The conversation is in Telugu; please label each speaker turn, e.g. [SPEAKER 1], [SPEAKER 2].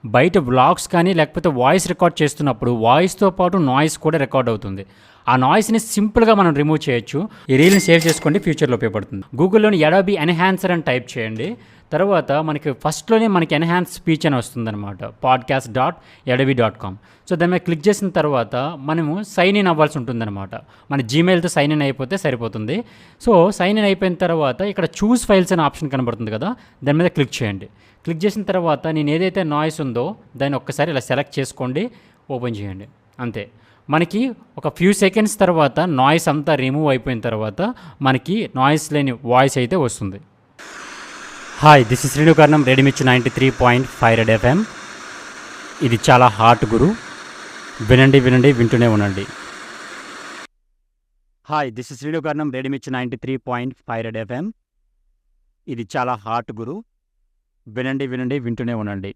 [SPEAKER 1] బయట వ్లాగ్స్ కానీ లేకపోతే వాయిస్ రికార్డ్ చేస్తున్నప్పుడు వాయిస్తో పాటు నాయిస్ కూడా రికార్డ్ అవుతుంది. ఆ నాయిస్ని సింపుల్గా మనం రిమూవ్ చేయొచ్చు. ఈ రీల్ని సేవ్ చేసుకోండి, ఫ్యూచర్లో ఉపయోగపడుతుంది. గూగుల్లోని అడోబీ ఎన్హాన్సర్ అని టైప్ చేయండి. తర్వాత మనకి ఫస్ట్లోనే మనకి ఎన్హాన్స్ స్పీచ్ అని వస్తుందన్నమాట, podcast.adobe.com. సో దాని మీద క్లిక్ చేసిన తర్వాత మనము సైన్ ఇన్ అవ్వాల్సి ఉంటుందన్నమాట. మన జీమెయిల్తో సైన్ ఇన్ అయిపోతే సరిపోతుంది. సో సైన్ ఇన్ అయిపోయిన తర్వాత ఇక్కడ చూస్ ఫైల్స్ అనే ఆప్షన్ కనబడుతుంది కదా, దాని మీద క్లిక్ చేయండి. క్లిక్ చేసిన తర్వాత నేను ఏదైతే నాయిస్ ఉందో దాన్ని ఒక్కసారి ఇలా సెలెక్ట్ చేసుకోండి, ఓపెన్ చేయండి. అంతే. మనకి ఒక ఫ్యూ సెకండ్స్ తర్వాత నాయిస్ అంతా రిమూవ్ అయిపోయిన తర్వాత మనకి నాయిస్ లేని వాయిస్ అయితే వస్తుంది. Hi, this is శ్రీనుకర్ణం, రెడీమిర్చి 93.5 red FM. ఇది చాలా హాట్ గురు, వినండి వినండి వింటూనే ఉండండి. Hi, this is శ్రీనుకర్ణం, రెడీమిర్చి 93.5 red FM. ఇది చాలా హాట్ గురు, వినండి వినండి వింటూనే ఉండండి.